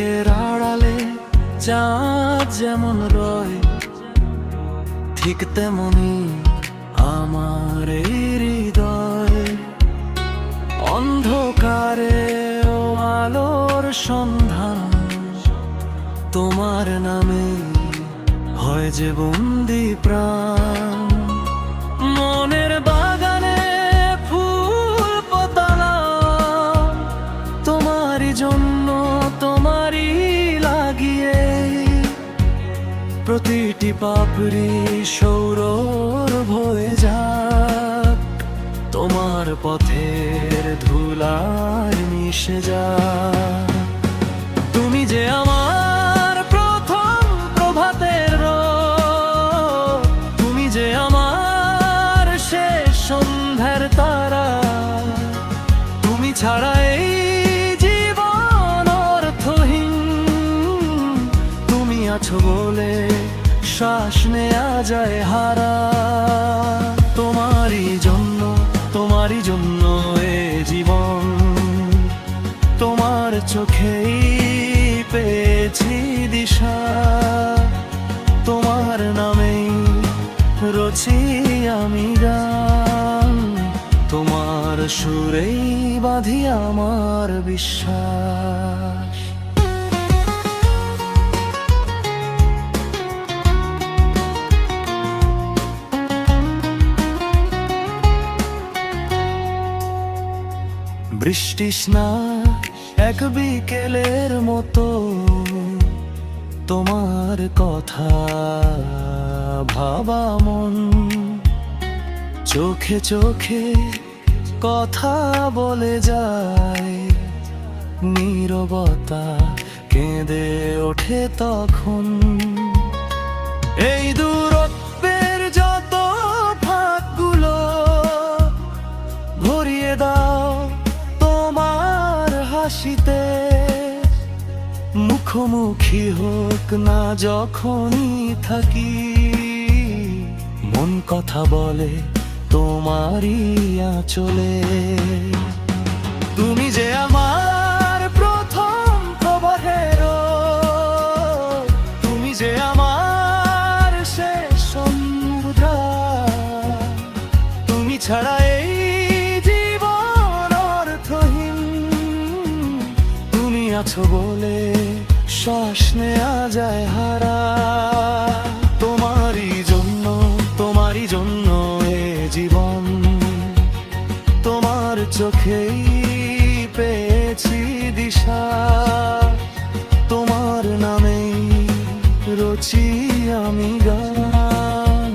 মেঘের আড়ালে চাঁদ যেমন রয়, ঠিক তেমনি আমার এই হৃদয়। অন্ধকারে ও আলোর সন্ধান, তোমার নামে হয় যে বন্দি প্রাণ। মনের বাগানে ফুল পোতালাম তোমারই জন্য, তোমারই লাগিয়ে। প্রতিটি পাপড়ি সৌরভ হয়ে যাক, তোমার পথের ধুলায় মিশে যাক। তুমি যে আমার প্রথম প্রভাতের রোদ, তুমি যে আমার শেষ সন্ধ্যার তারা। তুমি ছাড়া এই জীবন অর্থহীন, তুমি আছো বলে শ্বাস নেয়া যায় হারা। তোমারই জন্য এ জীবন, তোমার চোখেই পেয়েছি দিশা। তোমার নামেই রচি আমি গান, তোমার সুরেই বাঁধি আমার বিশ্বাস। বৃষ্টিস্না এক বিকেলের মতো, তোমার কথা ভাবা মন। চোখে চোখে কথা বলে যায়, নীরবতা কেঁদে ওঠে তখন। এই দূরত্বের যত ফাঁকগুলো ভরিয়ে দাও তোমার হাসিতে। মুখোমুখি হোক না যখনই থাকি, মন কথা বলে তোমারই আঁচলে। তুমি যে আমার প্রথম প্রবাহের রোদ, তুমি যে আমার শেষ সন্ধ্যা। তুমি ছাড়া এই জীবন অর্থহীন, তুমি আছো বলে শ্বাস নেয়া যায় হারা। তোমারই জন্য এ জীবন, তোমার চোখেই পেয়েছি দিশা। তোমার নামেই রচি আমি গান,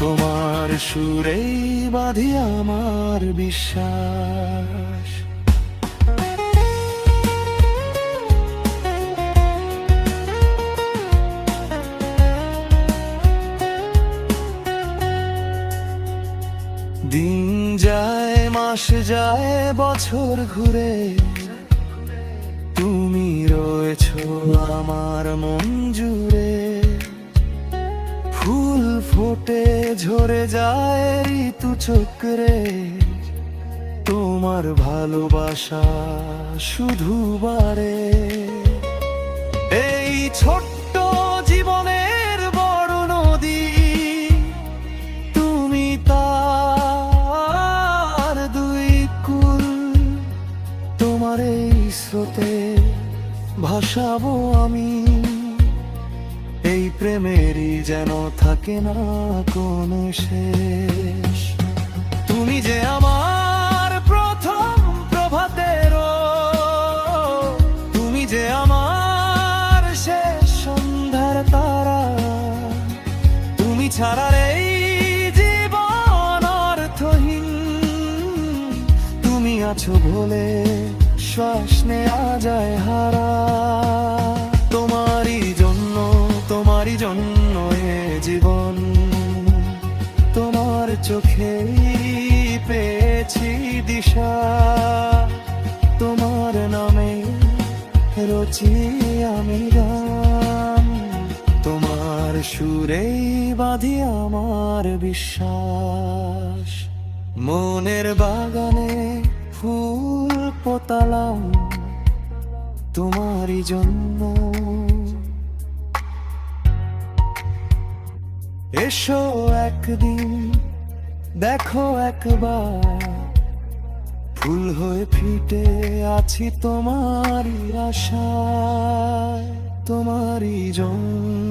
তোমার সুরেই বাঁধি আমার বিশ্বাস। দিন যায় মাস যায় বছর ঘুরে, তুমি রয়েছো আমার মন জুড়ে। ফুল ফোটে ঝরে যায় ঋতু চক্রে, তোমার ভালোবাসা শুধু বাড়ে। এই ছোট্ট জীবনের বড় নদী, তুমি তার দুই কুল। তোমার এই স্রোতে ভাসাবো আমি, এই প্রেমেরই যেন থাকে না কোনো শেষ। তুমি যে আমার প্রথম প্রভাতের রোদ, তুমি যে আমার শেষ সন্ধ্যার তারা। তুমি ছাড়া এই জীবন অর্থহীন, তুমি আছো বলে শ্বাস নেয়া যায় হারা। তোমারই জন্য এ জীবন, তোমার চোখেই পেয়েছি দিশা। তোমার নামে রচি আমি গান, তোমার সুরেই বাঁধি আমার বিশ্বাস। মনের বাগানে ফুল পোতালাম তোমারই জন্য। এসো একদিন দেখো একবার, ফুল হয়ে ফিটে আছি তোমারই আশায়, তোমারই জন্য।